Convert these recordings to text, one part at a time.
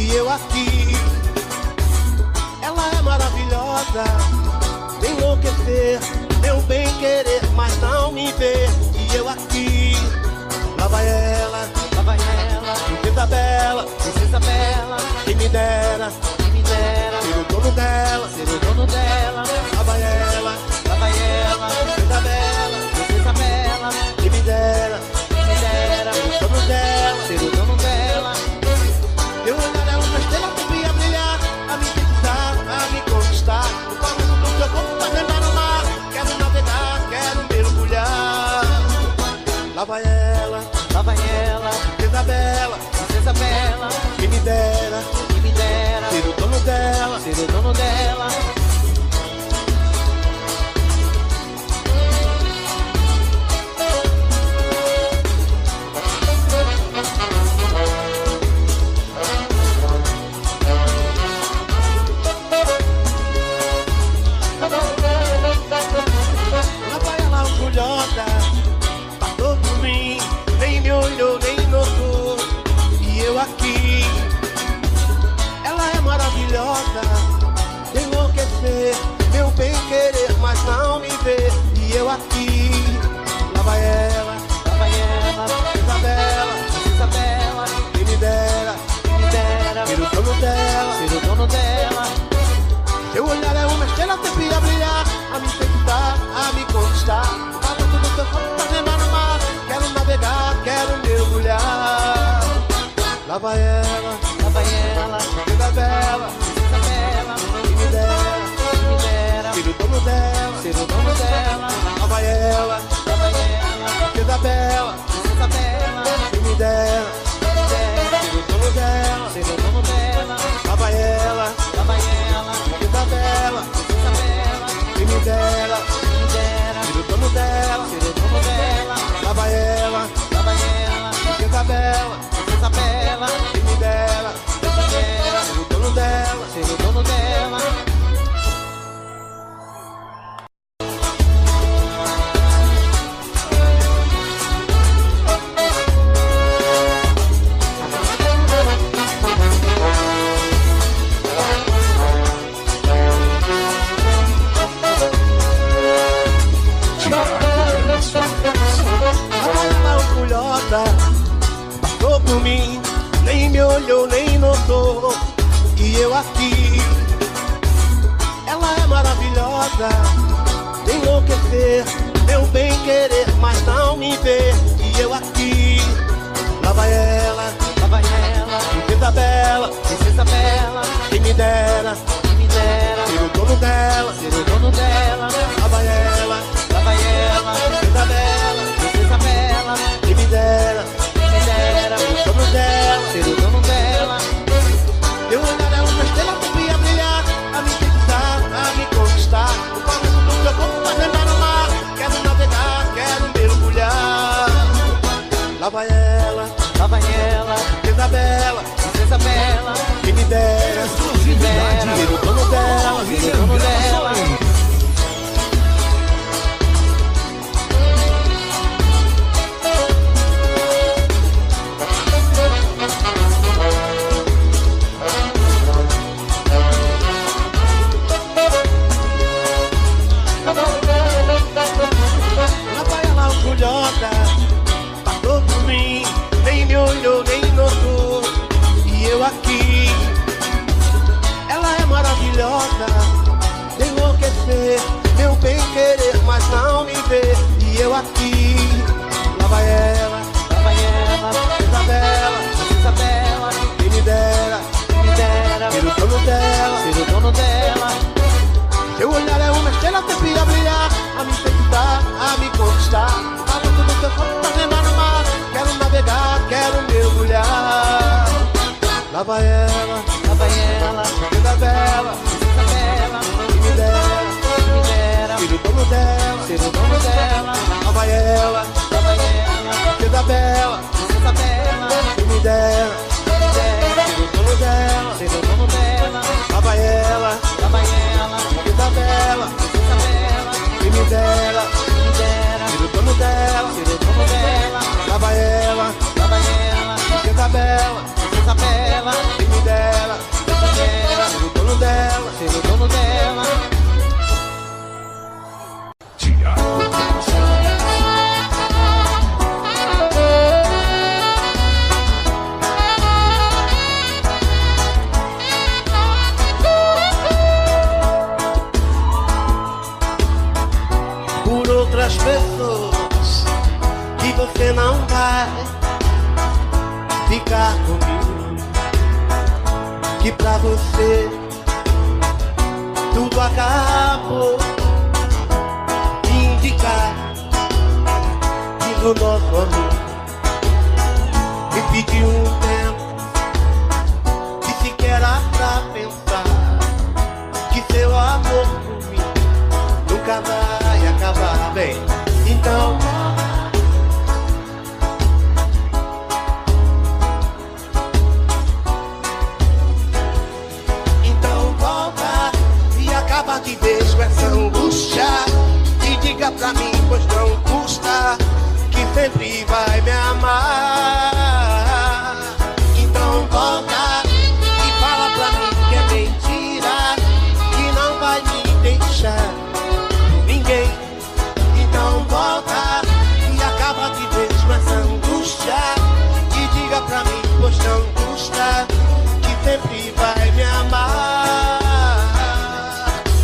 e eu aqui. Ela é maravilhosa, vem enlouquecer, meu bem querer, mas não me ver. E eu aqui, lá vai ela, princesa bela, quem me dera, ser o dono dela, lá vai ela, princesa bela, quem me dera, ser o dono dela. Eu olhar ela na estrela, devia brilhar, a me fixar, a me conquistar. O barulho do seu corpo faz lembrar no mar. Quero navegar, quero mergulhar. Lá vai ela, princesa bela, quem me dera, ser o dono dela. Passou por mim, nem me olhou, nem notou. E eu aqui, ela é maravilhosa, de enlouquecer, meu bem querer, mas não me ver. E eu aqui, lá vai ela, princesa bela, quem me dera, ser o dono dela. Seu olhar é uma estrela sempre a brilhar, a me enfeitar, a me conquistar. Falo tudo teu corpo pra lembrar no mar. Quero navegar, quero mergulhar. Lá vai ela, princesa bela, quem me dera, ser o dono dela. Lá vai ela, princesa bela, quem me dera, ser o dono dela. Lá vai ela, princesa bela, quem me dera, ser o dono dela. Lá vai ela, princesa bela, quem me dera, ser o dono dela. Passou por mim, nem me olhou, nem notou. E eu aqui, ela é maravilhosa, de enlouquecer, meu bem querer, mas não me ver. E eu aqui, lá vai ela, princesa bela, quem me dera, ser o dono dela. Lá vai ela, princesa bela, quem me dera, ser o dono dela. Eu olhar ela na estrela, devia brilhar, a me fixar, a me conquistar. O barulho do seu corpo faz lembrar no mar. Quero navegar, quero mergulhar. Lá vai ela, princesa bela, quem me dera, ser o dono dela. Passou por mim, nem me olhou, nem notou. E eu aqui, ela é maravilhosa, de enlouquecer, meu bem querer, mas não me ver. E eu aqui, lá vai ela, princesa bela, quem me dera, ser o dono dela. Seu olhar é uma estrela sempre a brilhar, a me enfeitar, a me conquistar. Falo tudo teu corpo pra lembrar no mar. Quero navegar, quero mergulhar. Lá vai ela, princesa bela, quem me dera, ser o dono dela. Lá vai ela, princesa bela, quem me dera, ser o dono dela. Lá vai ela, princesa bela, quem me dera, ser o dono dela. Lá vai ela, princesa bela, quem me dera. por outras pessoas, que você não vai ficar comigo, que pra você tudo acabou. Indicar que no nosso amor me pediu um tempo que sequer era pra pensar que seu amor por mim nunca vai acabar. Bem, então volta e acaba de vez com essa angústia e diga pra mim, pois não custa, que sempre vai me amar. Então volta e fala pra mim que é mentira, que não vai me deixar ninguém. Então volta e acaba de vez com essa angústia e diga pra mim, pois não custa, que sempre vai me amar.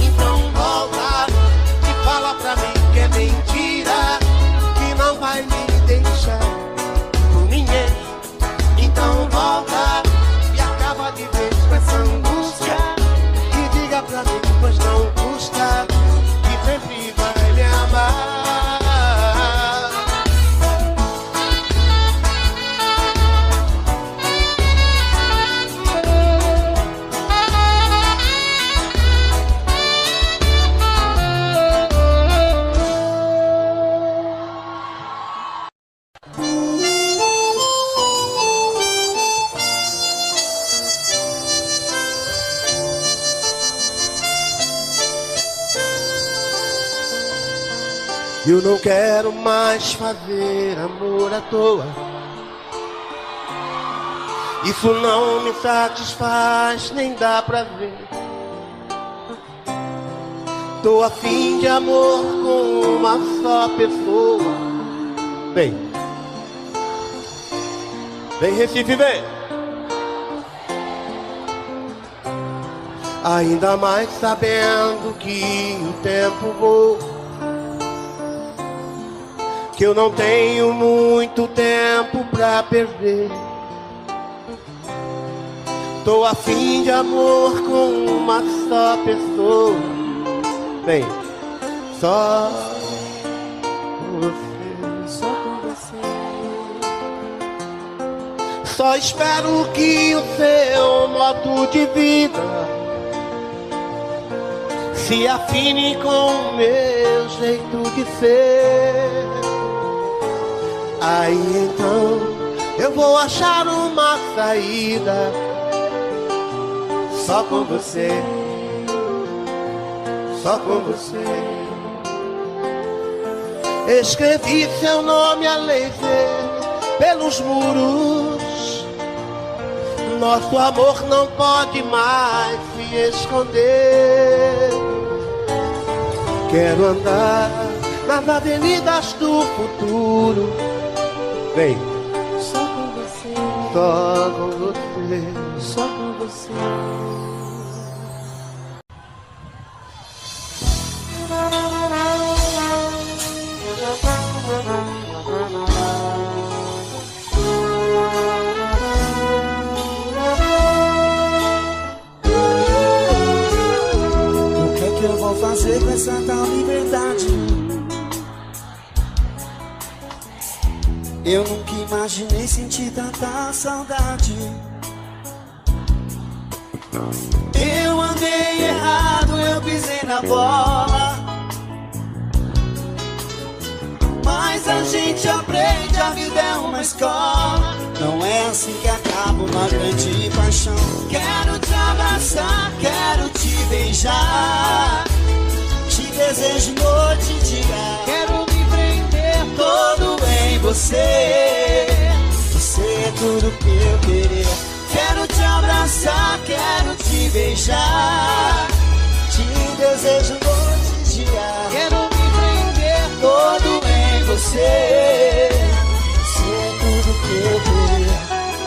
Então volta e fala pra mim que é mentira, que não vai me deixar por ninguém. Então volta e acaba de vez com essa angústia e diga pra mim, pois não custa, que sempre vai me amar. Eu não quero mais fazer amor à toa, isso não me satisfaz, nem dá prazer. Tô a fim de amor com uma só pessoa. Vem Recife, vem. Ainda mais sabendo que o tempo voa, que eu não tenho muito tempo pra perder. Tô a fim de amor com uma só pessoa. Bem, só com você, só com você. Só espero que o seu modo de vida se afine com o meu jeito de ser. Aí então eu vou achar uma saída só com você, só com você. Escrevi seu nome a laser pelos muros, nosso amor não pode mais se esconder. Quero andar nas avenidas do futuro. Vem. Só com você, só com você, só com você. O que é que eu vou fazer com essa tal liberdade? Eu nunca imaginei sentir tanta saudade. Eu andei errado, eu pisei na bola, mas a gente aprende, a vida é uma escola. Não é assim que acaba uma grande paixão. Quero te abraçar, quero te beijar, te desejo noite e dia. Quero me prender todo em você. Você é tudo que eu queria. Quero te abraçar, quero te beijar, te desejo noite e dia. Quero me prender todo em você. Você é tudo que eu queria.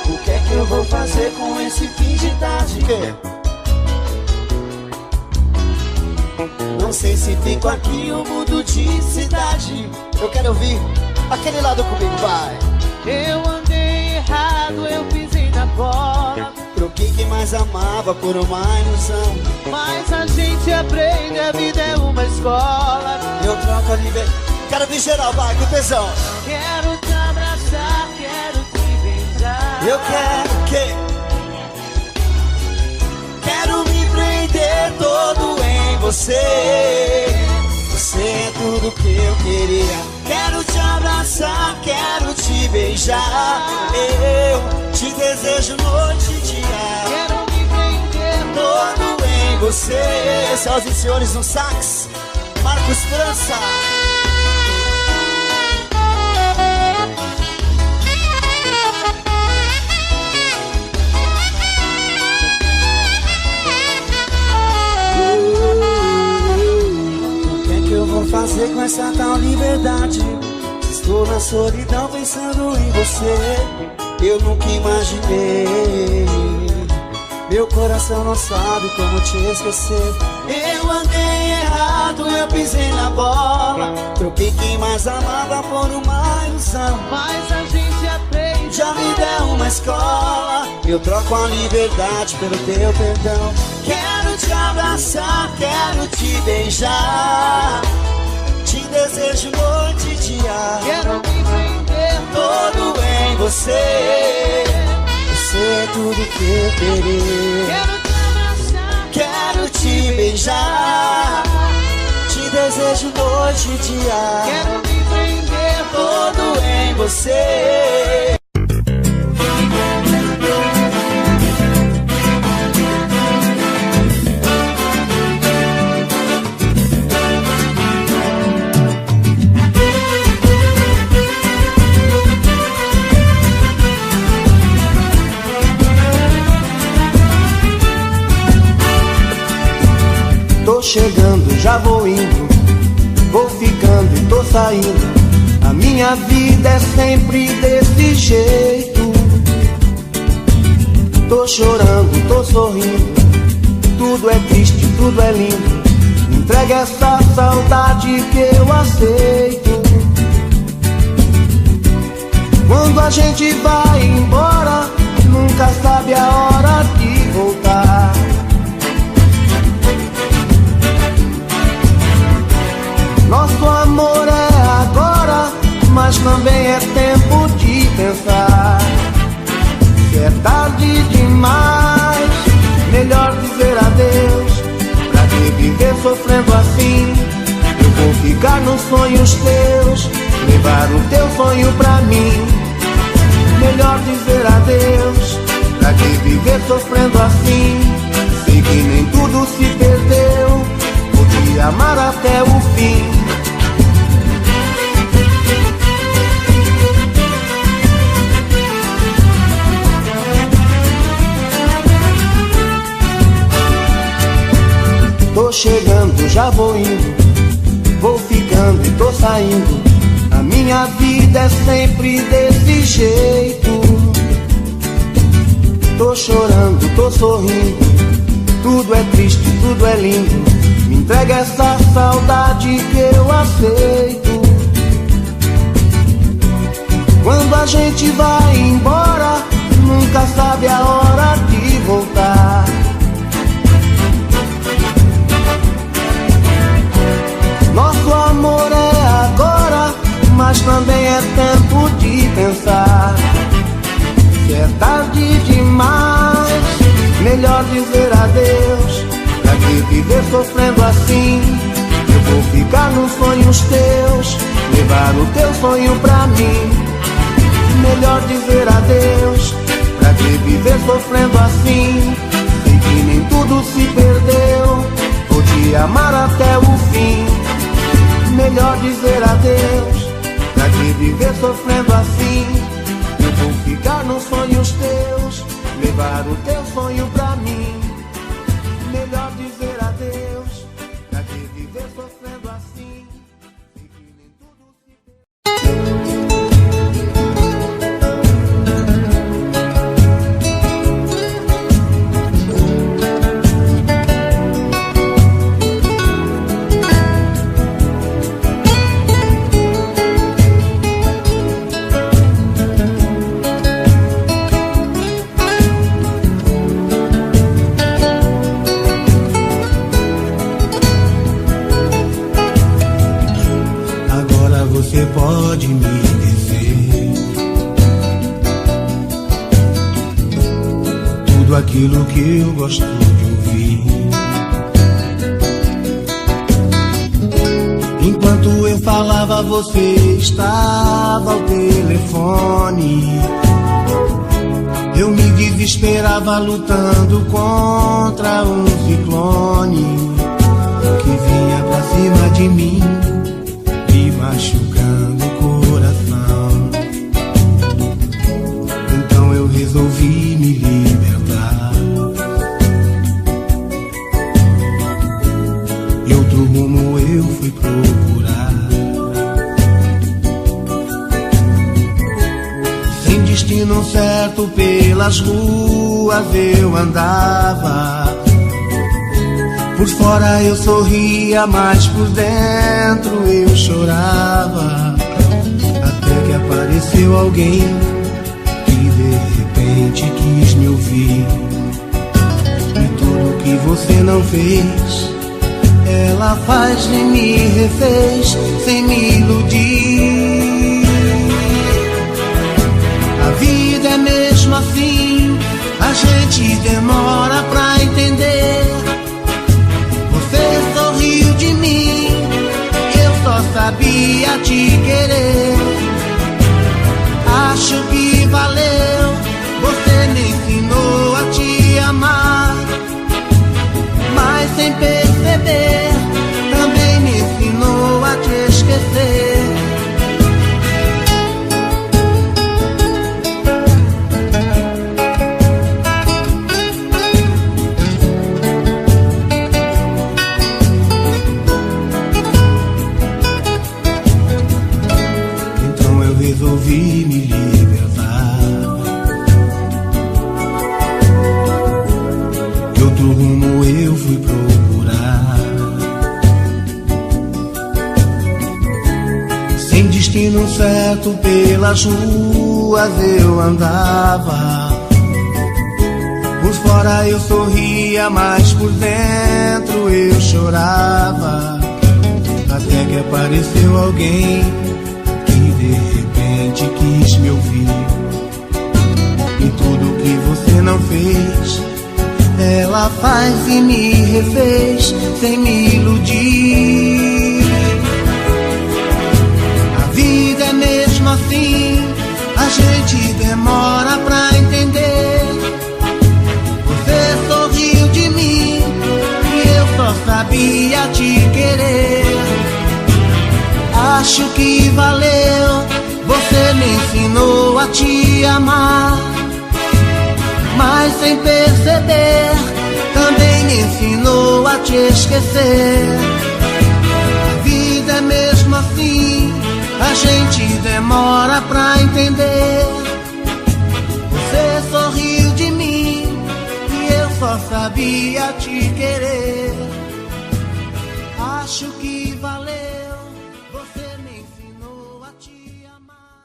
O que é que eu vou fazer com esse fim de tarde? Não sei se fico aqui ou mudo de cidade. Eu quero ouvir aquele lado comigo, vai. Eu andei errado, eu pisei na bola. Troquei quem mais amava por uma ilusão. Mas a gente aprende, a vida é uma escola. Eu troco a liberdade. Quero vir geral, vai, com tesão. Quero te abraçar, quero te beijar. Eu quero o quê? Quero me prender todo em você. Você é tudo que eu queria. Quero te abraçar, quero te beijar. Eu te desejo noite e dia. Quero me prender todo em você. Senhoras e senhores, no sax, Marcos França. Vou fazer com essa tal liberdade. Estou na solidão pensando em você. Eu nunca imaginei. Meu coração não sabe como te esquecer. Eu andei errado, eu pisei na bola. Troquei quem mais amava por uma ilusão. Mas a gente aprende, já me deu uma escola. Eu troco a liberdade pelo teu perdão. Quero te abraçar, quero te beijar. Te desejo noite e dia. Quero me prender todo em você. Você é tudo que eu queria. Quero te abraçar, quero te beijar. Te desejo noite e dia. Quero me prender todo em você. Tô chegando, já vou indo. Vou ficando e tô saindo. A minha vida é sempre desse jeito. Tô chorando, tô sorrindo. Tudo é triste, tudo é lindo. Entrega essa saudade que eu aceito. Quando a gente vai embora, nunca sabe a hora de voltar. Nosso amor é agora, mas também é tempo de pensar. Se é tarde demais, melhor dizer adeus. Pra que viver sofrendo assim? Eu vou ficar nos sonhos teus, levar o teu sonho pra mim. Melhor dizer adeus. Pra que viver sofrendo assim? Sei que nem tudo se perdeu, vou te amar até o fim. Tô chegando, já vou indo. Vou ficando e tô saindo. A minha vida é sempre desse jeito. Tô chorando, tô sorrindo. Tudo é triste, tudo é lindo. Me entrega essa saudade que eu aceito. Quando a gente vai embora, nunca sabe a hora de voltar. Nosso amor é agora, mas também é tempo de pensar. Se é tarde demais, melhor dizer adeus. Pra que viver sofrendo assim? Eu vou ficar nos sonhos teus, levar o teu sonho pra mim. Melhor dizer adeus. Pra que viver sofrendo assim? Sei que nem tudo se perdeu, vou te amar até o fim. Melhor dizer adeus. Pra que viver sofrendo assim? Eu vou ficar nos sonhos teus, levar o teu sonho pra mim. Melhor dizer adeus. Pra que viver sofrendo assim? Sei que nem tudo se pode me dizer tudo aquilo que eu gosto de ouvir. Enquanto eu falava, você estava ao telefone. Eu me desesperava lutando contra um ciclone que vinha pra cima de mim, me machucando o coração. Então eu resolvi me libertar e outro rumo eu fui procurar. Sem destino certo pelas ruas eu andava. Por fora eu sorria, mas por dentro eu chorava. Até que apareceu alguém que de repente quis me ouvir. E tudo que você não fez, ela faz e me refez sem me iludir. A vida é mesmo assim, a gente demora pra entender. Você sorriu de mim, eu só sabia te querer. Acho que valeu, você me ensinou a te amar. Mas sem perceber, também me ensinou a te esquecer. Resolvi me libertar e outro rumo eu fui procurar. Sem destino certo pelas ruas eu andava. Por fora eu sorria, mas por dentro eu chorava. Até que apareceu alguém de repente quis me ouvir. E tudo que você não fez, ela faz e me refez sem me iludir. A vida é mesmo assim, a gente demora pra entender. Você sorriu de mim e eu só sabia te querer. Acho que valeu, você me ensinou a te amar. Mas sem perceber, também me ensinou a te esquecer. A vida é mesmo assim, a gente demora pra entender. Você sorriu de mim e eu só sabia te querer. Acho que valeu, você me ensinou a te amar.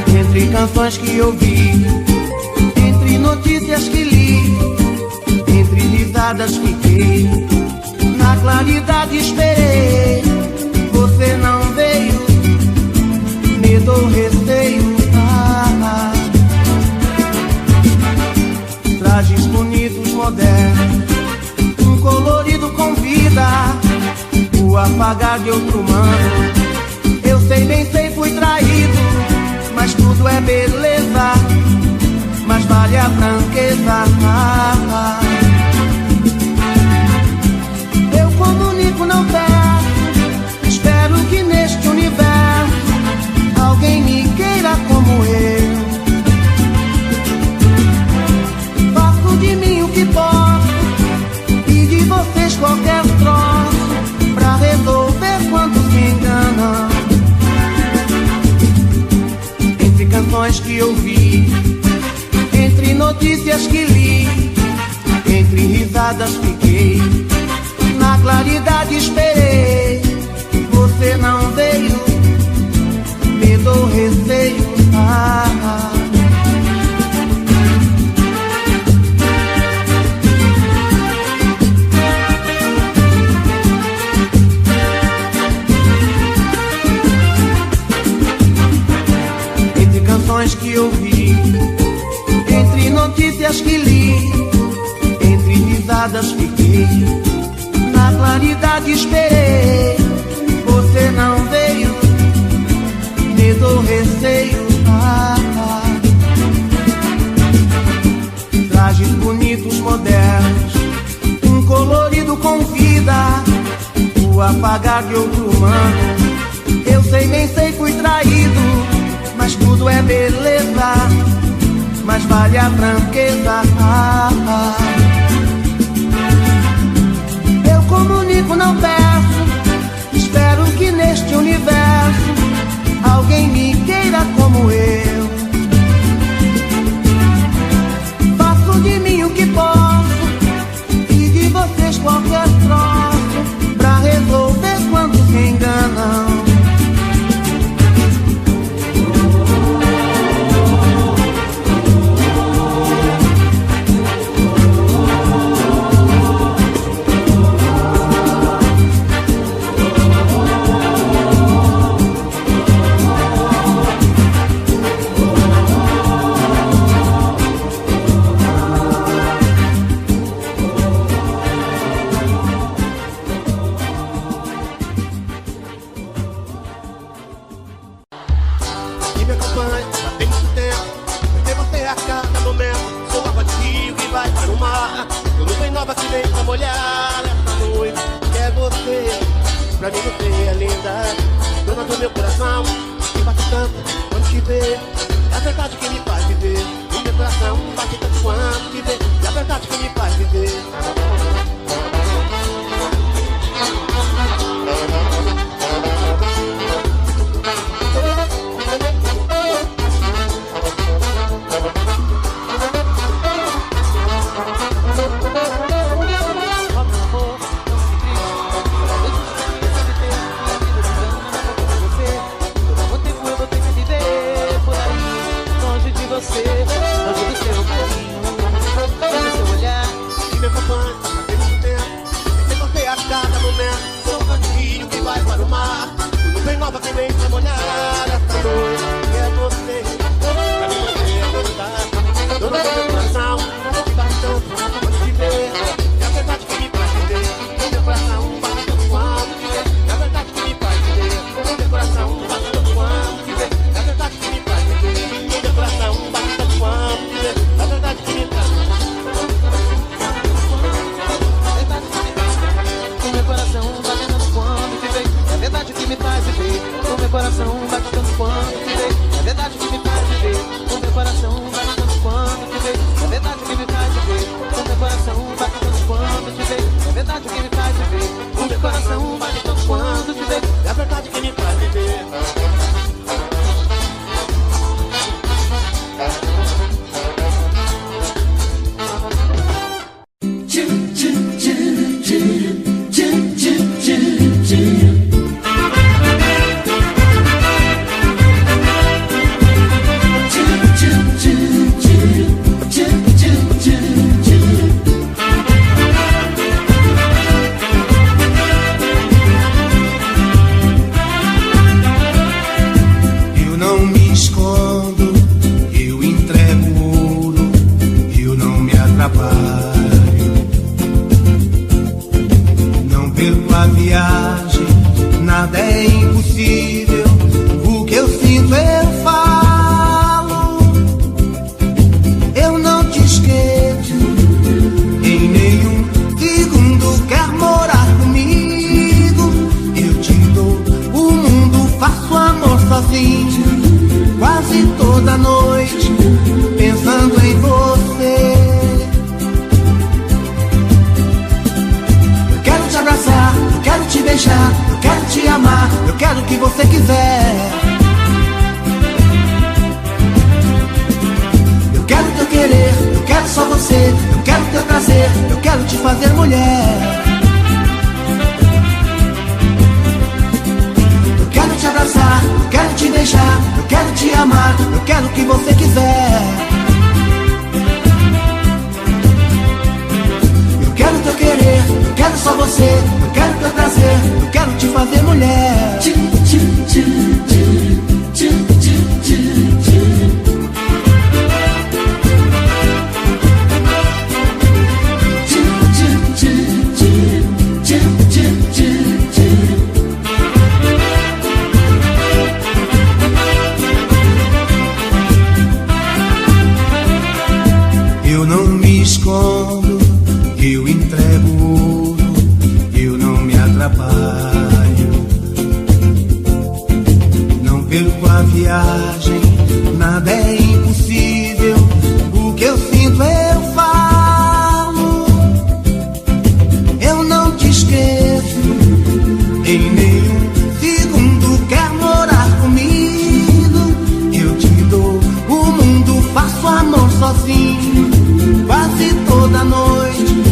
Entre canções que ouvi, entre notícias que li, entre risadas fiquei, na claridade esperei. Você não veio, medo ou receio. Trajes bonitos, modernos, um colorido convida o apagar de outro humano. Eu sei, bem sei, fui traído, mas tudo é beleza, mas vale a franqueza. Eu comunico, não peço, espero que neste universo alguém me queira como eu. Faço de mim o que posso e de vocês qualquer troço pra resolver quando se enganam. Entre canções que ouvi, entre notícias que li, entre risadas visadas fiquei, na claridade esperei. Você não veio, medo ou receio. Entre canções que ouvi, entre notícias que li, entre risadas fiquei, na claridade esperei. Você não veio, medo ou receio. Trajes bonitos, modernos, um colorido convida o apagar de outro humano. Eu sei, nem sei, fui traído, mas tudo é beleza, mas vale a franqueza. Eu comunico, não peço, espero que neste universo alguém me queira como eu. Faço de mim o que posso e de vocês qualquer troço pra resolver quando se enganam. Pra mim você é linda, dona do meu coração, que bate tanto quando te vê. É a verdade que me faz viver. O meu coração bate tanto quando te vê. É a verdade que me faz viver. Fazer mulher. Eu quero te abraçar, eu quero te beijar, eu quero te amar, eu quero o que você quiser. Eu quero teu querer, eu quero só você, eu quero teu prazer, eu quero te fazer mulher. Eu não me escondo, eu entrego ouro, eu não me atrapalho. Não perco a viagem, nada é impossível, o que eu sinto eu falo. Eu não te esqueço, em nenhum segundo quer morar comigo. Eu te dou o mundo, faço amor sozinho, quase toda noite,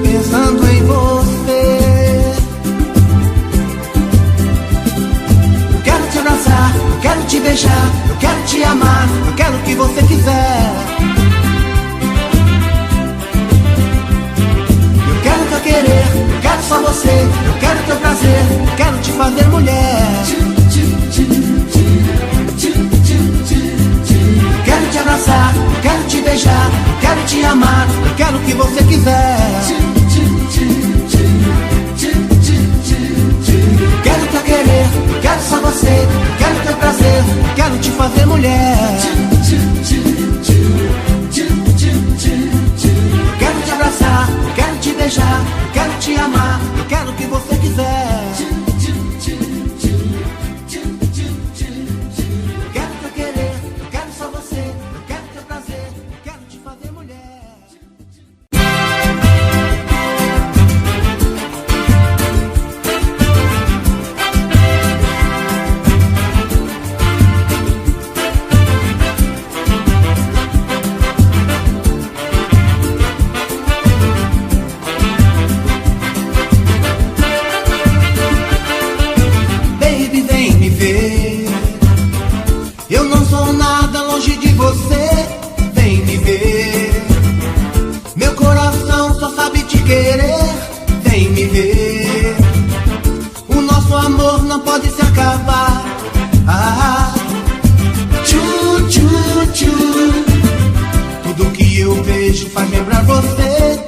pensando em você. Eu quero te abraçar, eu quero te beijar, eu quero te amar, eu quero o que você quiser. Eu quero teu querer, eu quero só você, eu quero teu prazer, eu quero te fazer mulher. Eu quero te abraçar, eu quero te beijar, eu quero te amar, eu quero o que você quiser. Eu quero teu querer, eu quero só você, eu quero teu prazer, eu quero te fazer mulher. Eu quero te abraçar, eu quero te beijar, eu quero te amar, eu quero o que você quiser. Eu quero teu querer, eu quero só você, eu quero teu prazer, eu quero te fazer mulher. Baby, vem me ver. Eu não sou nada longe de você. Vem me ver. Meu coração só sabe te querer. Vem me ver. O nosso amor não pode se acabar. Ah, tchu, tchu, tchu. Tudo que eu vejo faz lembrar você.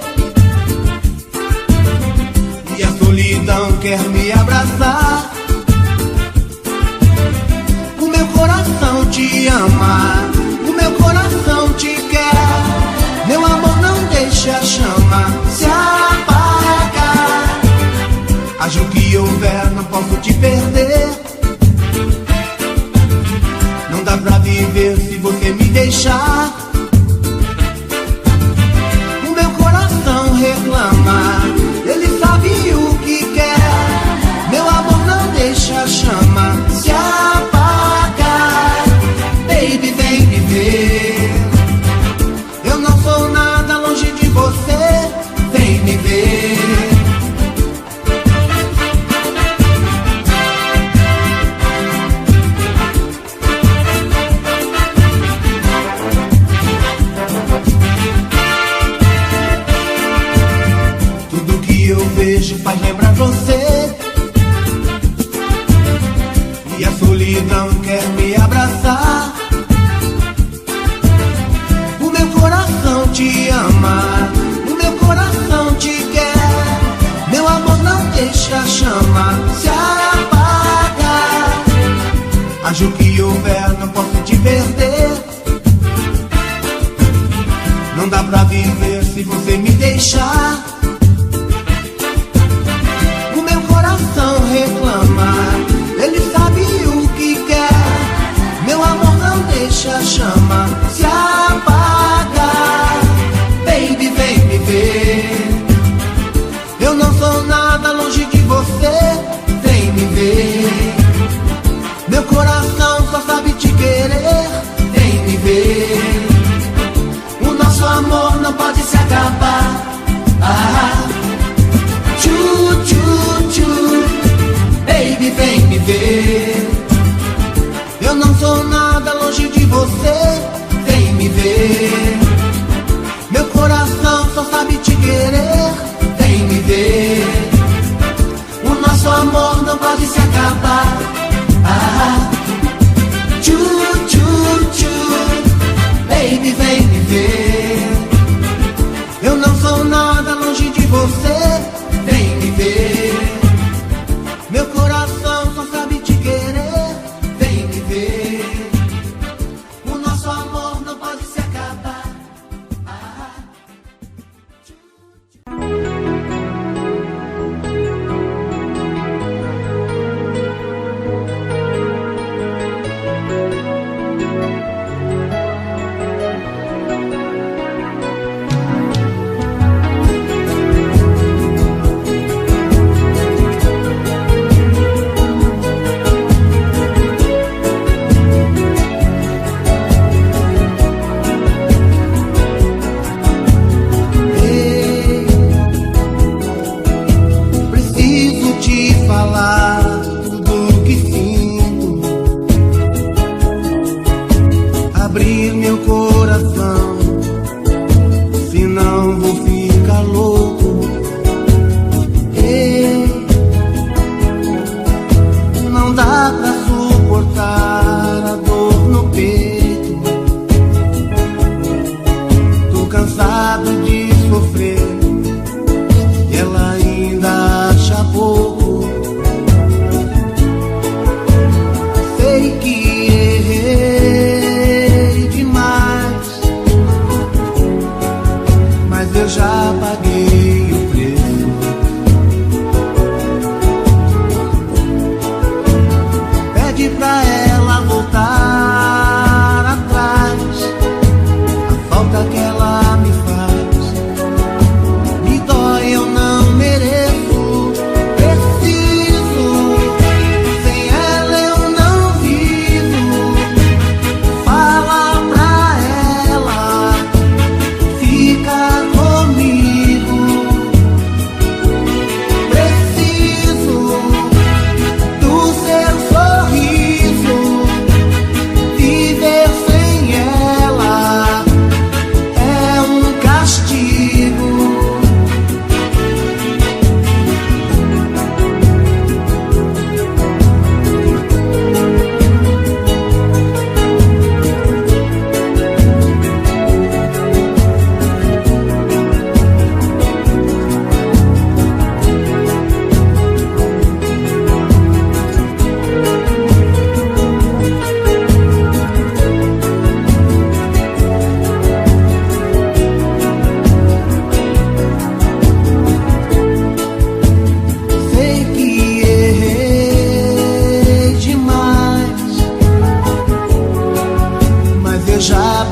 E a solidão quer me abraçar. O meu coração te ama, o meu coração te quer. Meu amor, não deixa a chama se apagar. Haja o que houver, não posso te perder. Não dá pra viver se você me deixar. O meu coração reclama, ele sabe o que quer. Meu amor, não deixa a chama se apagar. Baby, vem me ver. Eu não sou nada longe de você. Vem me ver. Tudo que eu vejo faz lembrar você. E a solidão quer me abraçar. O meu coração te ama, o meu coração te quer. Meu amor, não deixa a chama se apagar. Haja o que houver, não posso te perder. Não dá pra viver se você me deixar. O meu coração reclama, ele sabe o que quer. Meu amor, não deixa a chama se apagar. Baby, vem me ver. Eu não sou nada longe de você. Vem me ver. Meu coração só sabe te querer. Vem me ver. O nosso amor não pode se acabar. Ah, você, vem me ver. Meu coração só sabe te querer, vem me ver. O nosso amor não pode se acabar. Ah, tchu, tchu, tchu, baby, vem me ver. Eu não sou nada longe de você, vem me ver. Meu coração só sabe te querer, vem me ver. O nosso amor não pode se acabar. Ah, tchu, tchu. Abrir meu coração, senão vou ficar louco. Ei, não dá pra suportar a dor no peito. Tô cansado de sofrer e ela ainda acha pouco. Sei que errei demais, mas eu já paguei o preço. Pede pra ela voltar atrás, a falta que ela me faz me dói, eu não mereço.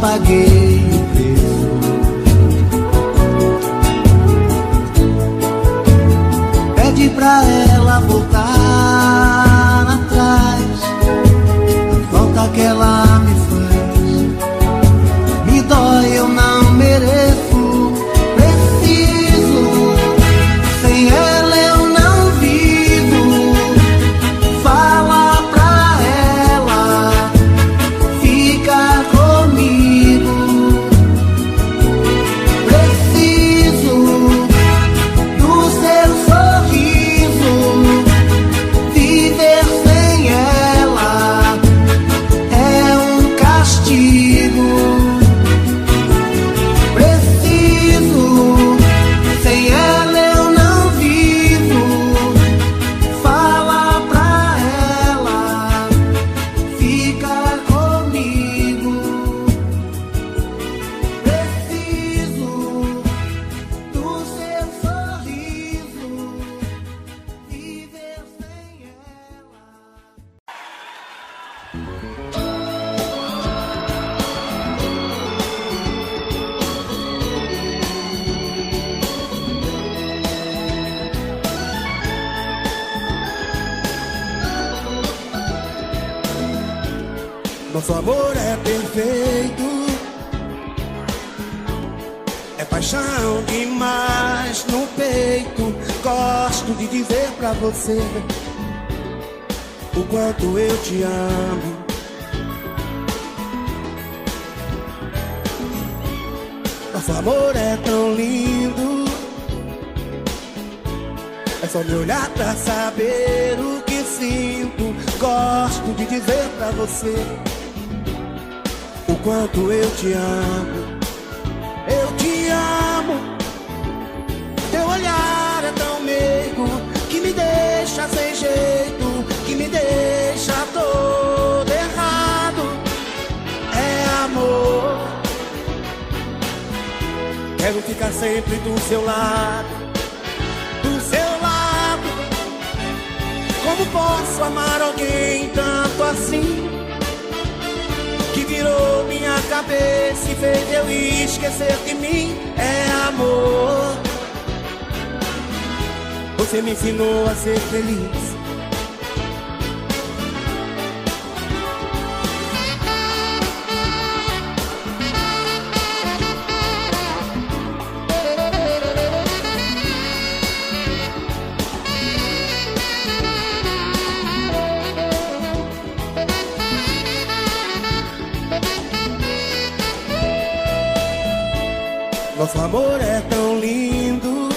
Paguei o preço. Pede pra ela voltar atrás, a falta que ela me faz me dói, eu não mereço. Preciso, sem ela eu não vivo. Fala pra ela, fica comigo. Preciso do seu sorriso. Viver sem ela é um castigo. Preciso, sem ela eu não vivo. Fala pra ela, fica comigo. Preciso do seu sorriso. Viver sem ela. Nosso amor é perfeito, é paixão demais no peito. Gosto de dizer pra você o quanto eu te amo. Nosso amor é tão lindo, é só me olhar pra saber o que sinto. Gosto de dizer pra você o quanto eu te amo. Eu te amo. Teu olhar é tão meigo que me deixa sem jeito, que me deixa todo errado. É amor. Quero ficar sempre do seu lado, do seu lado. Como posso amar alguém tanto assim, que virou minha cabeça e fez eu esquecer de mim? É amor. Você me ensinou a ser feliz. Nosso amor é tão lindo,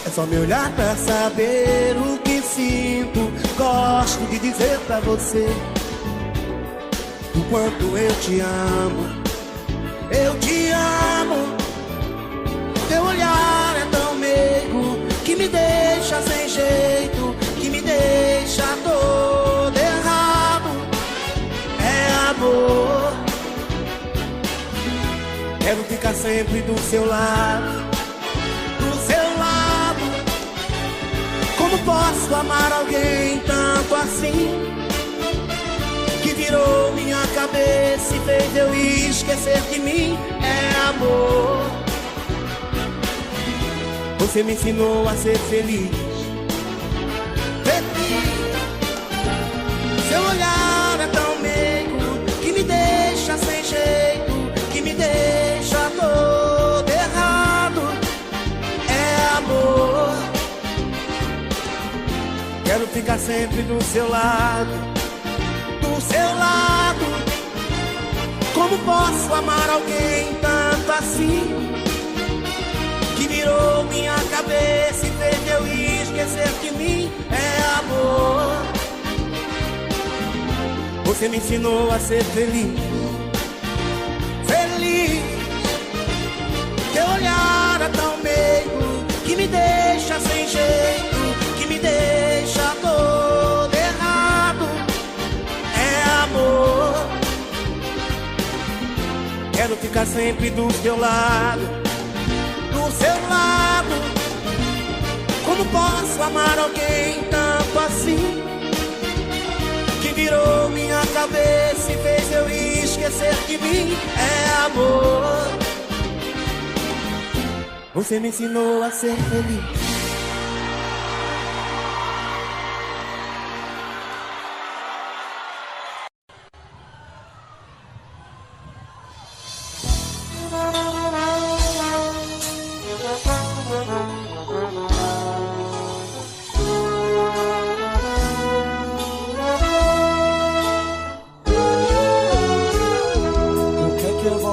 é só me olhar pra saber o que sinto. Gosto de dizer pra você o quanto eu te amo. Eu te amo. Teu olhar é tão meigo que me deixa sem jeito, que me deixa todo errado. É amor. Quero ficar sempre do seu lado, do seu lado. Como posso amar alguém tanto assim, que virou minha cabeça e fez eu esquecer de mim? É amor. Você me ensinou a ser feliz. Feliz. Seu olhar é tão meigo que me deixa sem jeito, que me deixa todo errado. É amor. Quero ficar sempre do seu lado, do seu lado. Como posso amar alguém tanto assim, que virou minha cabeça e fez eu esquecer de mim? É amor. Você me ensinou a ser feliz. Feliz. Teu olhar é tão meigo que me deixa sem jeito, que me deixa todo errado. É amor. Quero ficar sempre do seu lado, do seu lado. Como posso amar alguém tanto assim, que virou minha cabeça e fez eu esquecer de mim? É amor. Você me ensinou a ser feliz.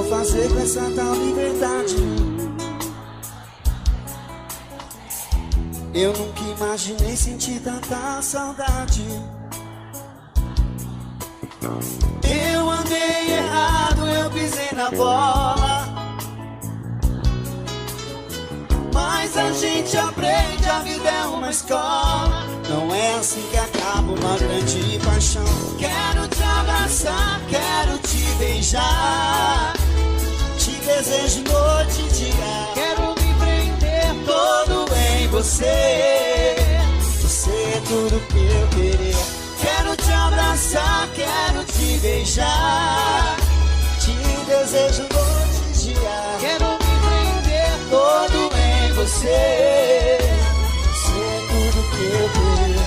Fazer com essa tal liberdade? Eu nunca imaginei sentir tanta saudade. Eu andei errado, eu pisei na bola, mas a gente aprende, a vida é uma escola. Não é assim que acaba uma grande paixão. Quero te abraçar, quero te beijar, te desejo noite e dia. Quero me prender todo em você. Você é tudo que eu queria. Quero te abraçar, quero te beijar, te desejo noite e dia. Quero me prender todo em você. Você é tudo que eu queria.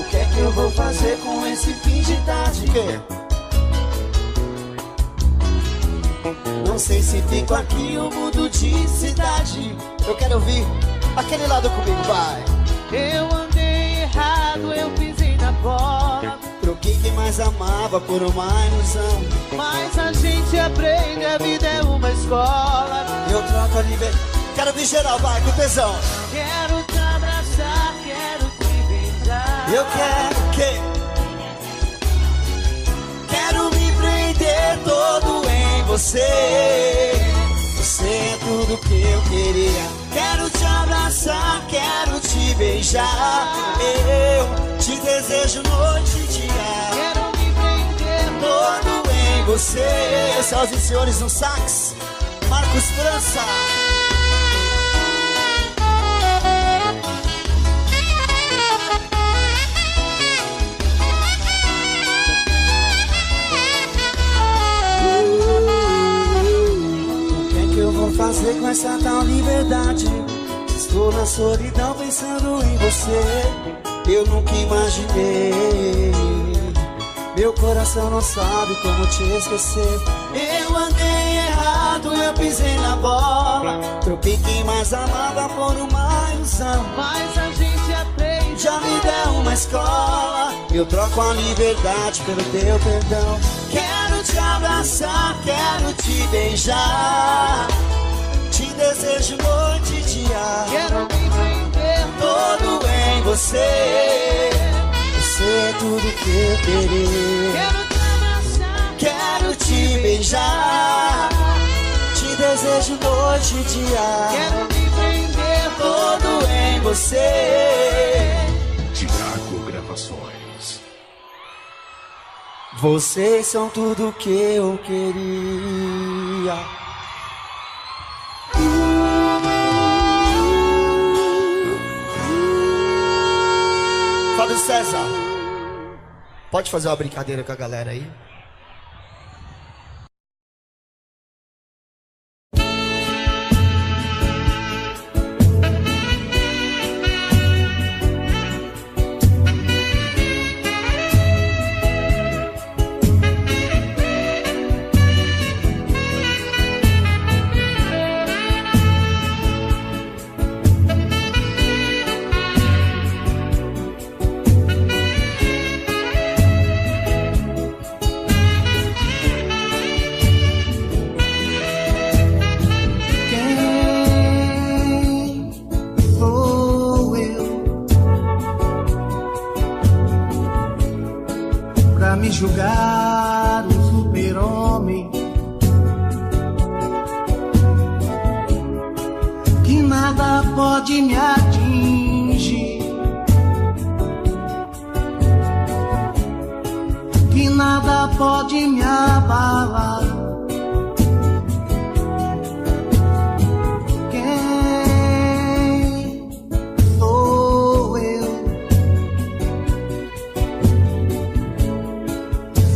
O que é que eu vou fazer com esse fim de tarde? Não sei se fico aqui ou mudo de cidade. Eu quero ouvir aquele lado comigo, vai. Eu andei errado, eu pisei na bola, troquei troquei quem mais amava por uma ilusão. Mas a gente aprende, a vida é uma escola. Eu troco a liberdade. Quero ver geral, vai, com tesão. Quero te abraçar, quero te beijar. Eu quero que... Quero me prender todo em você. Você é tudo que eu queria. Quero te abraçar, quero te beijar. Eu te desejo noite e dia. Quero me prender todo em você. Senhoras e senhores, no sax, Marcos França. Fazer com essa tal liberdade. Estou na solidão pensando em você. Eu nunca imaginei. Meu coração não sabe como te esquecer. Eu andei errado, eu pisei na bola. Troquei quem mais amava por uma ilusão. Mas a gente aprende, já me deu uma escola. Eu troco a liberdade pelo teu perdão. Quero te abraçar, quero te beijar. Te desejo noite e dia. Quero me prender todo em você. Você é tudo que eu queria. Quero te abraçar, quero te beijar. Te desejo noite e dia. Quero me prender todo em você. Tiago Gravações. Vocês são tudo que eu queria. Fábio César, pode fazer uma brincadeira com a galera aí? Julgar um super-homem que nada pode me atingir, que nada pode me abalar. Quem sou eu?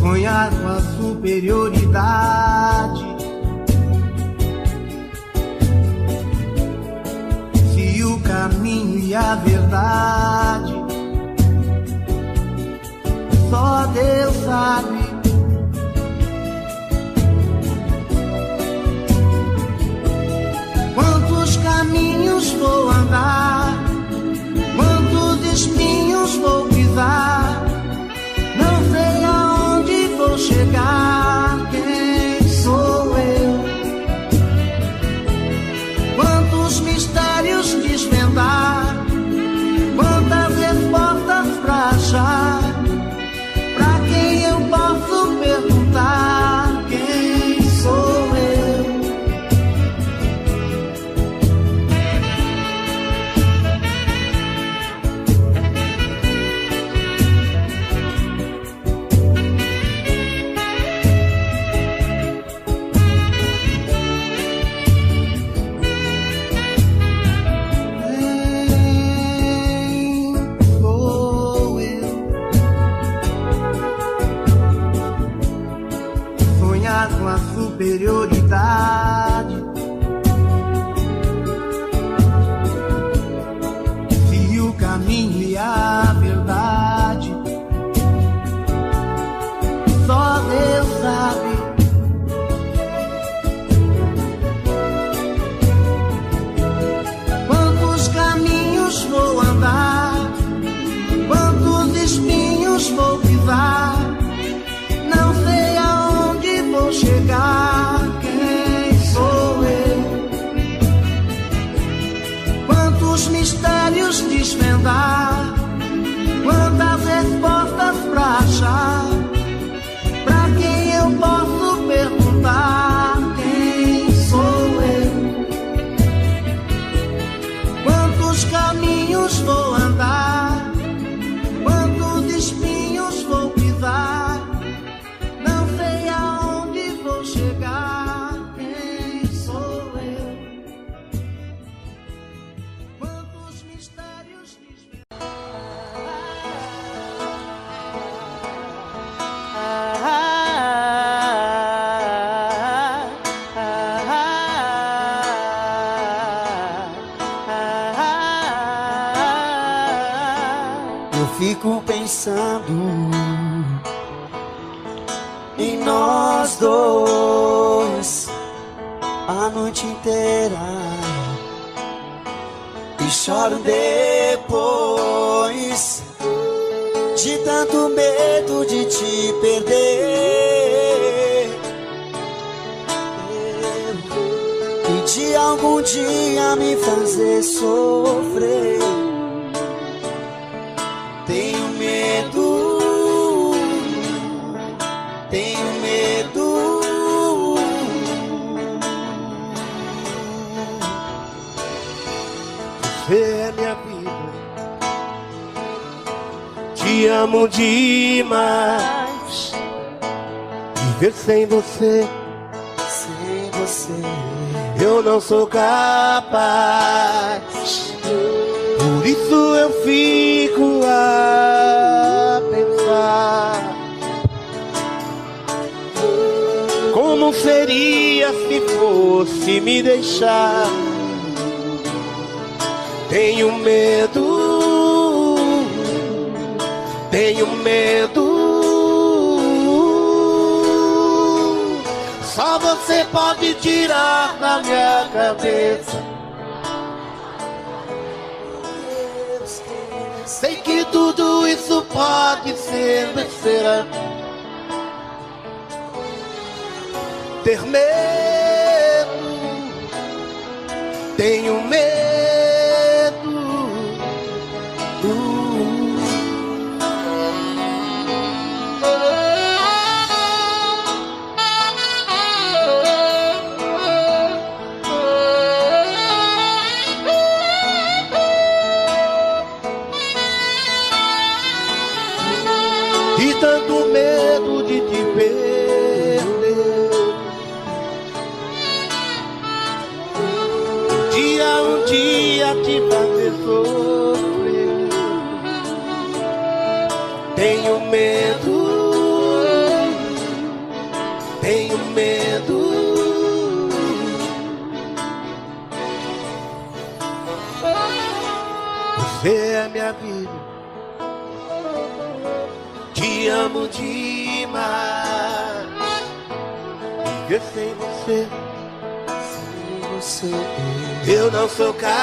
Sonhar com a superioridade. Se o caminho e a verdade só Deus sabe. Quantos caminhos vou andar, quantos espinhos vou pisar, não sei aonde vou chegar. Quem sou eu? Quantos mistérios desvendar, quantas respostas pra achar. Pra quem eu posso perguntar? Quem sou eu? fico pensando em nós dois a noite inteira e choro depois de tanto medo de te perder e de algum dia me fazer sofrer. Tenho medo, tenho medo. Você é minha vida, te amo demais. Viver sem você, eu não sou capaz. Por isso eu fico a pensar como seria se fosse me deixar. Tenho medo, tenho medo. Só você pode tirar da minha cabeça. Sei que tudo isso pode ser besteira. Ter medo, tenho medo. E tanto medo de te perder. Um dia te fazer sofrer. Tenho medo, tenho medo. Você é minha vida, te amo demais. Viver sem você, eu não sou capaz.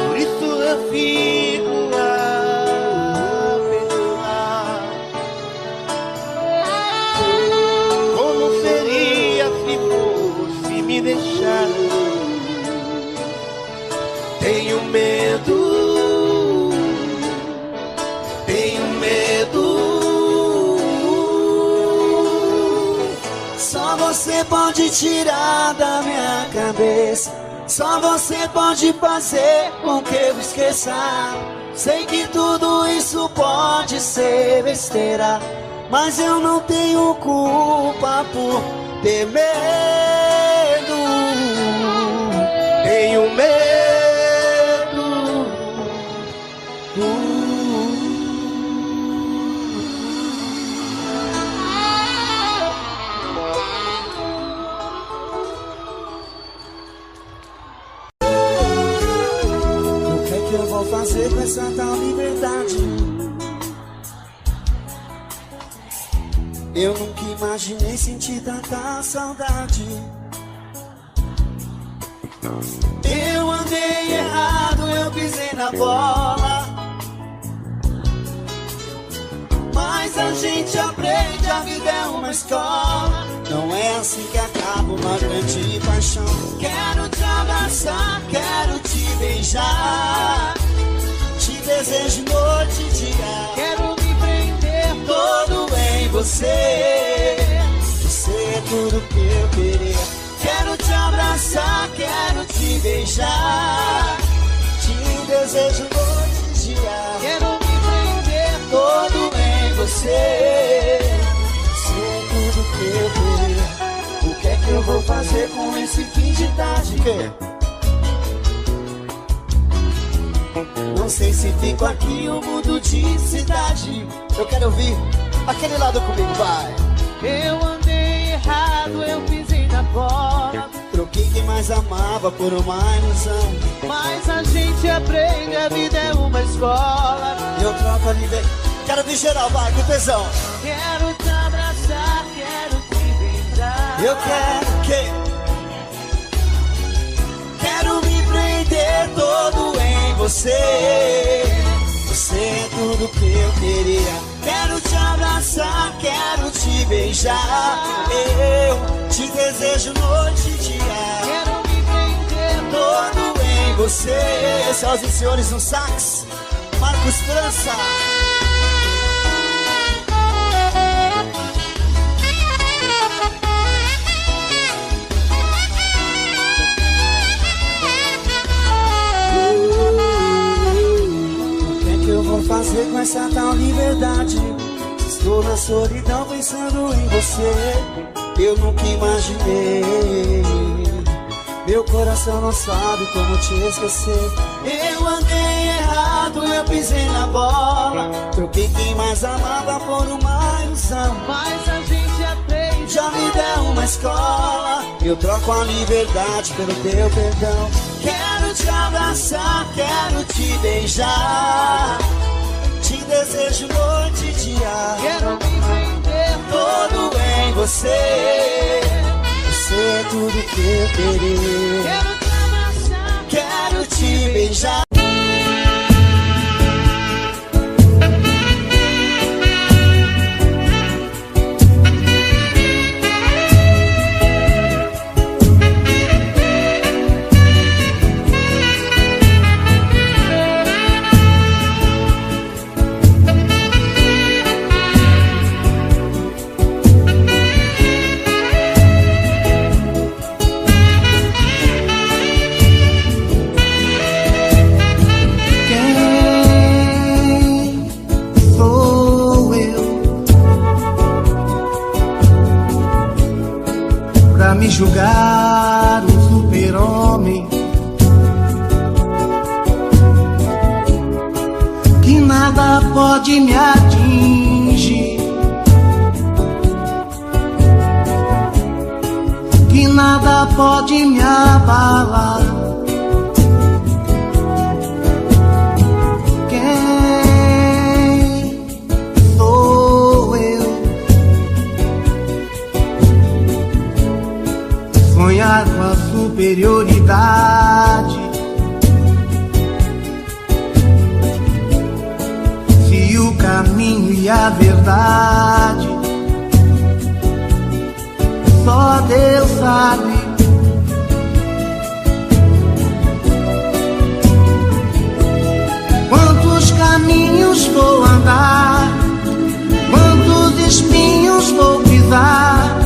Por isso eu fico a pensar como seria se fosse me deixar. Tenho medo, tenho medo. Só você pode tirar da minha cabeça. Só você pode fazer com que eu esqueça. Sei que tudo isso pode ser besteira, mas eu não tenho culpa por ter medo. Tenho medo. Eu vou fazer com essa tal liberdade? Eu nunca imaginei sentir tanta saudade. Eu andei errado, eu pisei na bola, mas a gente aprende, a vida é uma escola. Não é assim que acaba uma grande paixão. Quero te abraçar, quero te beijar, te desejo noite e dia. Quero me prender todo em você. Você é tudo que eu queria. Quero te abraçar, quero te beijar, te desejo noite e dia. Quero me prender todo em você. Você é tudo que eu queria. O que é que eu vou fazer com esse fim de tarde? Não sei se fico aqui ou mudo de cidade. Eu quero ouvir aquele lado comigo, vai. Eu andei errado, eu pisei na bola, troquei quem mais amava por uma ilusão. Mas a gente aprende, a vida é escola. Eu troco a liberdade. Quero vir geral, vai, com tesão. Quero te abraçar, quero te beijar. Eu quero que... Quero me prender todo em você. Você é tudo que eu queria. Quero te abraçar, quero te beijar. Eu te desejo noite e dia. Quero me prender Todo em você. Senhoras e senhores, no sax, Marcos França. Vou fazer com essa tal liberdade. Estou na solidão pensando em você. Eu nunca imaginei. Meu coração não sabe como te esquecer. Eu andei errado, eu pisei na bola. Troquei quem mais amava por uma ilusão. mas a gente aprende. Já me deu uma escola. Eu troco a liberdade pelo teu perdão. Quero te abraçar, quero te beijar. Te desejo noite e dia. Quero me prender Todo em você. Você é tudo que eu queria. Quero te abraçar, Quero te beijar. Me julgar um super-homem que nada pode me atingir, que nada pode me abalar. Quem sou eu? Sonhar com a superioridade. Se o caminho e a verdade só Deus sabe. Quantos caminhos vou andar, quantos espinhos vou pisar.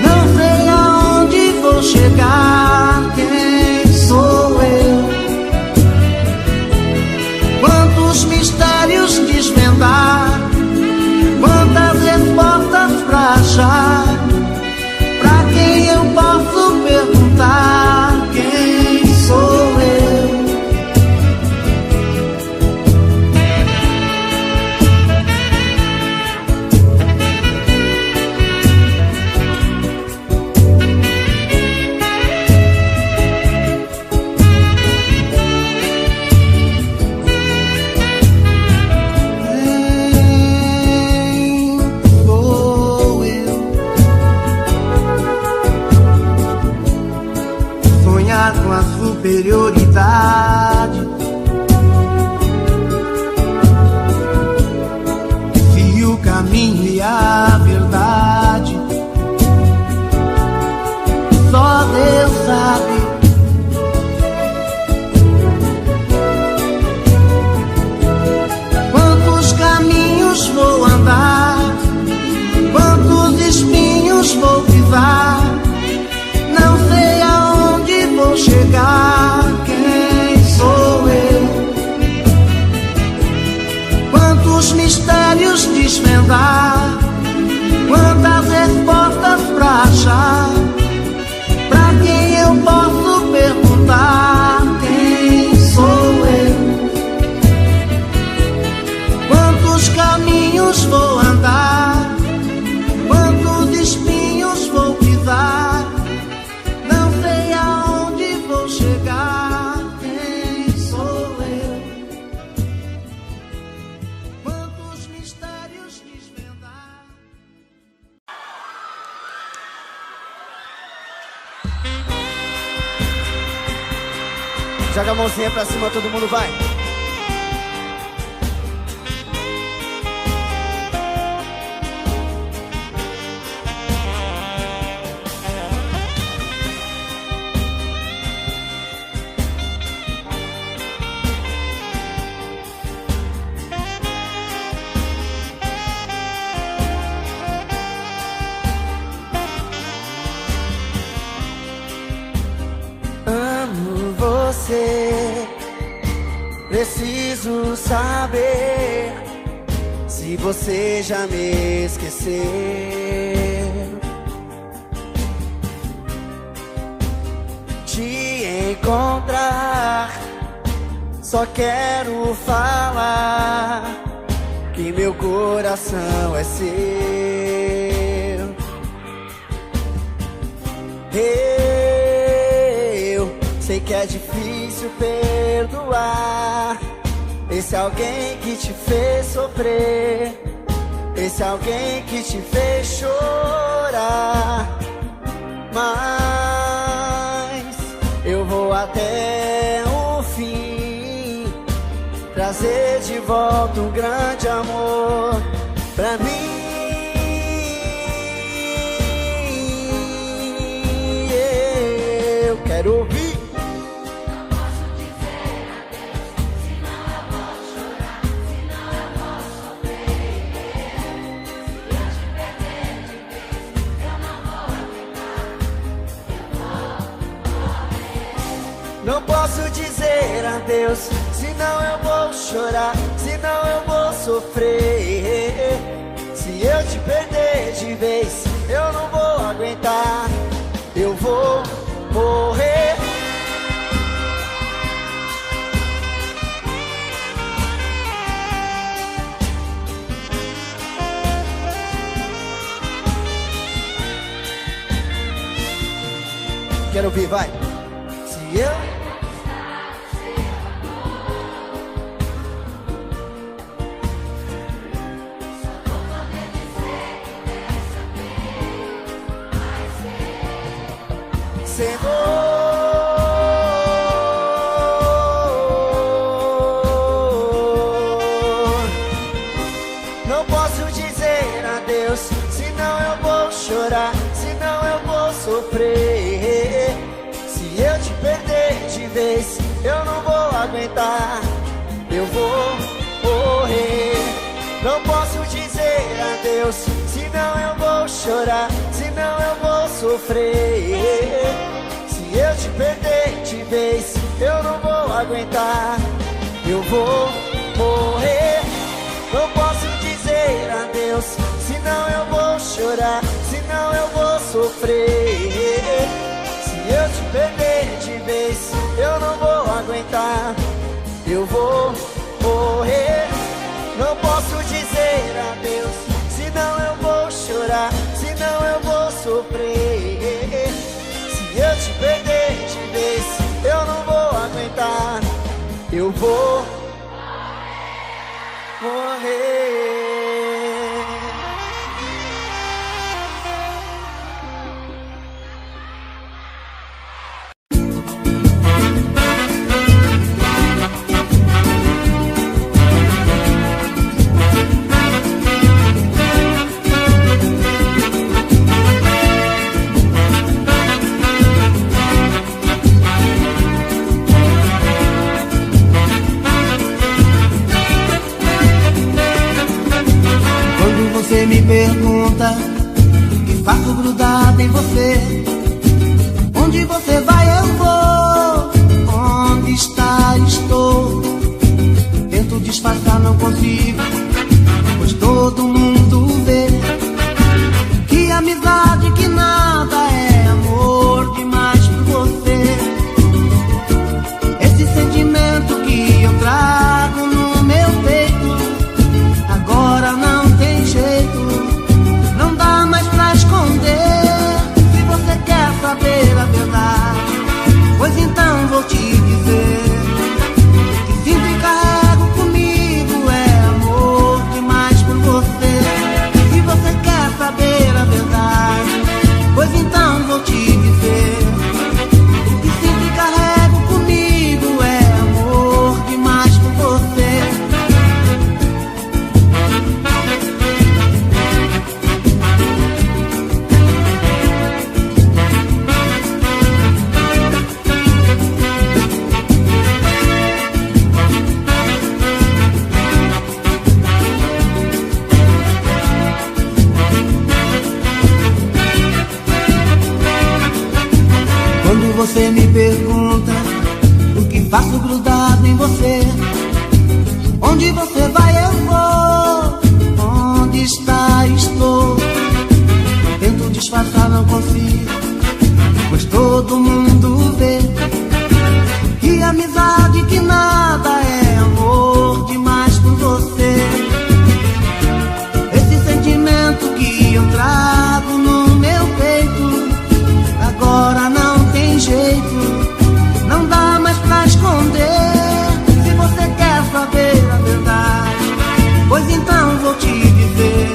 Não sei aonde vou chegar. Quem sou eu? Quantos mistérios desvendar, quantas respostas pra achar. Pra quem eu posso perguntar? Quem sou eu? Com a superioridade. Se o caminho e a verdade só Deus sabe. Quantos caminhos vou andar, quantos espinhos vou pisar. Não sei aonde vou chegar. Quem Joga a mãozinha pra cima, todo mundo vai. Preciso saber se você já me esqueceu. Te encontrar, só quero falar que meu coração é seu. Eu sei que é difícil perdoar esse alguém que te fez sofrer, esse alguém que te fez chorar. Mas eu vou até o fim trazer de volta um grande amor pra mim. Eu quero ouvir. Não posso dizer adeus, senão eu vou chorar, senão eu vou sofrer. Se eu te perder de vez, eu não vou aguentar, eu vou morrer. Quero ouvir, vai. Se eu Senhor, não posso dizer adeus, senão eu vou chorar, senão eu vou sofrer. Se eu te perder de vez, eu não vou aguentar, eu vou morrer. Não posso dizer adeus, senão eu vou chorar, senão eu vou sofrer. Se eu te perder de vez, eu não vou aguentar, eu vou morrer. Não posso dizer adeus, senão eu vou chorar, senão eu vou sofrer. Se eu te perder de vez, eu não vou aguentar, eu vou morrer. Não posso dizer adeus, senão eu vou chorar, senão eu vou sofrer. Se eu te perder de vez, eu não vou aguentar, eu vou morrer. Você me pergunta que faço grudado em você. Onde você vai eu vou, onde está estou. Tento disfarçar, não consigo, pois todo mundo vê que amizade, que nada é amor demais por você. Esse sentimento que eu trago no meu peito agora não tem jeito, não dá mais pra esconder. Se você quer saber a verdade, você me pergunta o que faço grudado em você. Onde você vai eu vou, onde está estou. Tento disfarçar, não consigo, pois todo mundo vê que amizade, que nada é amor demais por você. Esse sentimento que eu trago no meu peito, agora não tem jeito, não dá mais pra esconder. Se você quer saber a verdade, pois então vou te dizer: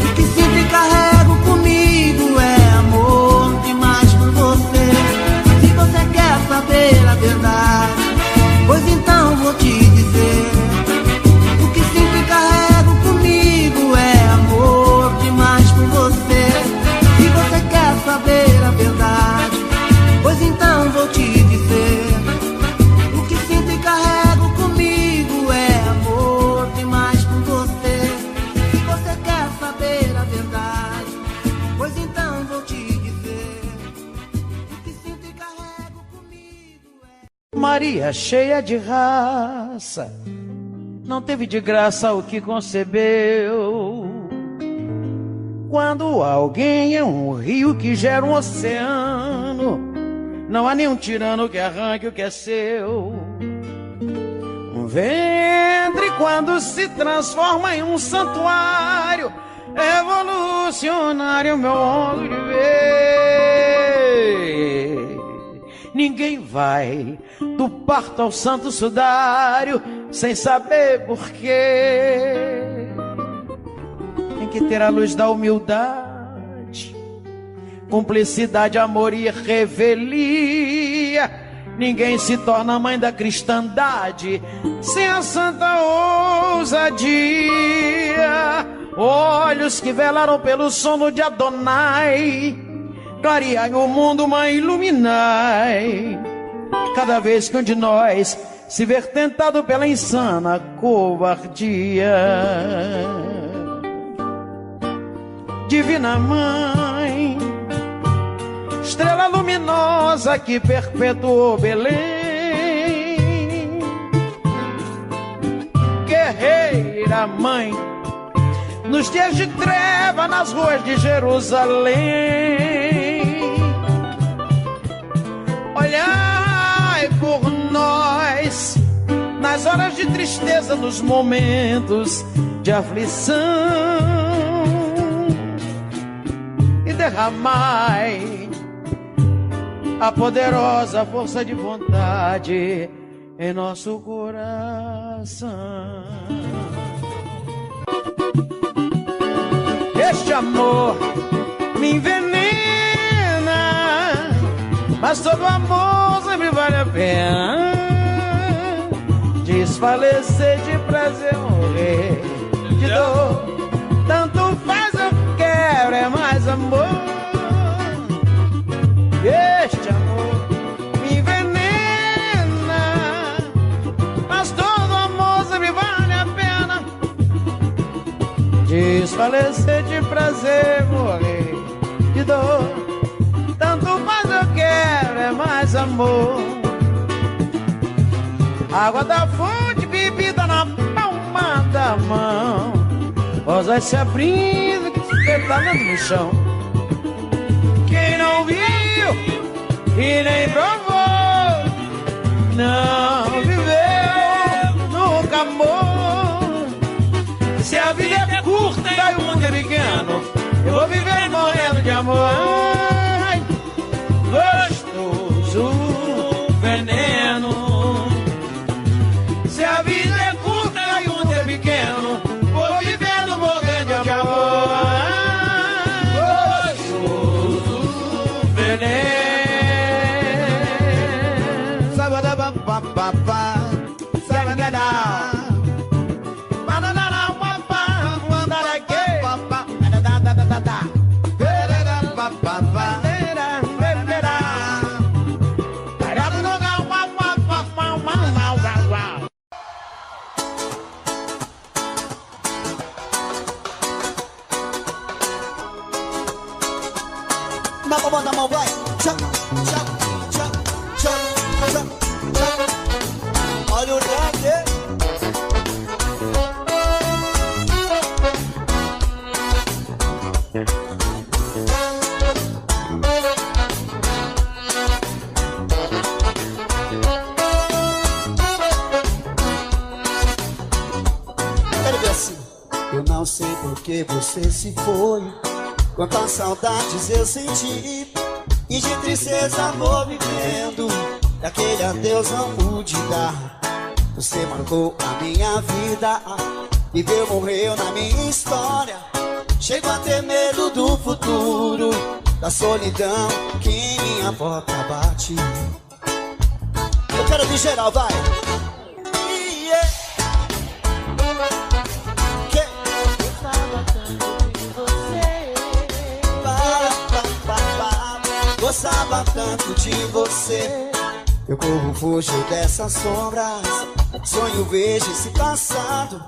o que sinto e carrego comigo é amor demais por você. Se você quer saber a verdade, pois então vou te dizer: o que sinto e carrego comigo é amor demais por você. Se você quer saber a verdade, pois então vou te dizer: o que sinto e carrego comigo é amor demais por você. Se você quer saber a verdade, pois então vou te dizer: o que sinto e carrego comigo é... Maria, cheia de raça, não teve de graça o que concebeu. Quando alguém é um rio que gera um oceano, não há nenhum tirano que arranque o que é seu. Um ventre, quando se transforma em um santuário, é revolucionário, meu modo de ver. Ninguém vai do parto ao santo sudário sem saber porquê. Tem que ter a luz da humildade, cumplicidade, amor e revelia. Ninguém se torna mãe da cristandade sem a santa ousadia. Olhos que velaram pelo sono de Adonai, clareai o mundo, mãe, iluminai. Cada vez que um de nós se ver tentado pela insana covardia. Divina Mãe, estrela luminosa que perpetuou Belém, guerreira Mãe, nos dias de treva nas ruas de Jerusalém, olhai por nós nas horas de tristeza, nos momentos de aflição, e derramai a poderosa força de vontade em nosso coração. Este amor me envenena, mas todo amor sempre vale a pena. Desfalecer de prazer, morrer de dor, tanto faz, eu quero é mais amor. Este amor me envenena, mas todo amor sempre vale a pena. Desfalecer de prazer, morrer de dor, tanto faz, eu quero é mais amor. Água da fonte, bebida na palma da mão, rosas se abrindo, detalhando no chão. Quem não viu e nem provou, não viveu, nunca amou. Se a vida é curta e o mundo é pequeno, eu vou viver morrendo de amor. Ai, gostoso veneno. Se a vida é curta e o mundo é pequeno, vou vivendo morrendo de amor. Gostoso veneno. Sabadabababá, sabadabá. Na palma da mão, vai. Tchau, tchau. porque você se foi. Quantas saudades eu senti e de tristeza vou vivendo. Daquele adeus não pude dar. Você marcou a minha vida, viveu, morreu na minha história. Chego a ter medo do futuro, da solidão que em minha porta bate. Eu quero de geral, vai! Yeah. Gostava tanto de você. Eu corro, fujo dessas sombras. Sonho, vejo esse passado.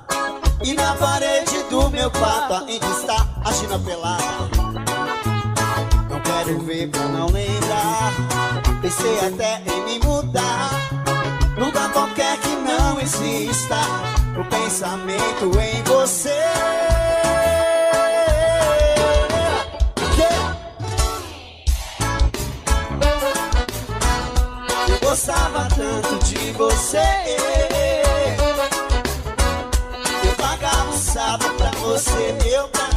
E na parede do meu quarto ainda está a China pelada. Não quero ver pra não lembrar. Pensei até em me mudar. Lugar qualquer que não exista o pensamento em você. Eu gostava tanto de você. Eu pagava um sábado pra você. Eu pagava.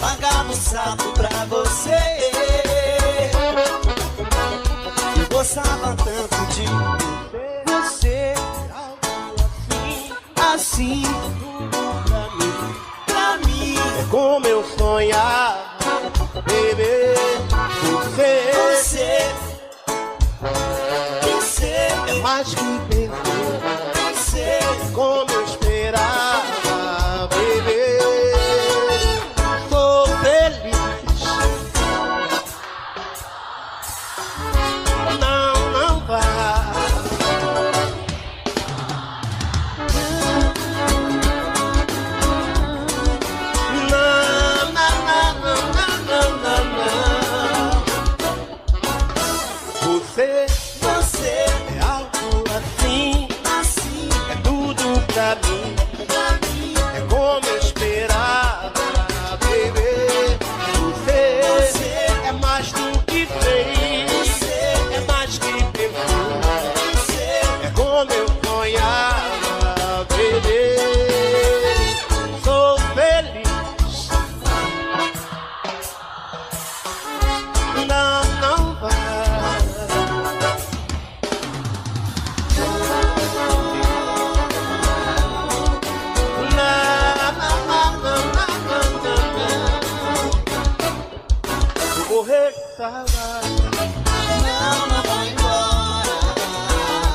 Pagava um sábado pra você. Eu gostava tanto de você. Assim, pra mim É como eu sonhava, baby. Você é mais que perfeito. Você É como eu esperava, baby. Sou feliz. Não vai. Você é algo assim, é tudo pra mim, é como eu esperava, baby. Você é mais do que fez, é mais que perfeito, é como eu sonhava, baby. Sou feliz. Não vai. Vou morrer de saudade. não vai embora.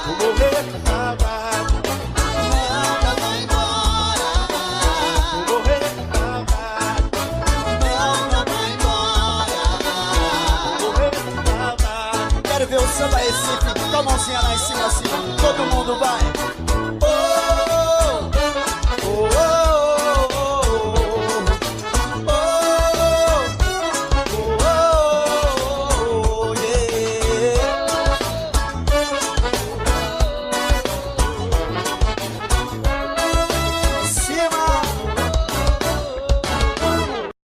Vou morrer de saudade. Não vai embora. Vou morrer de saudade. Não vai embora. Vou morrer de saudade. Quero ver o samba Recife com a mãozinha lá em cima assim, todo mundo.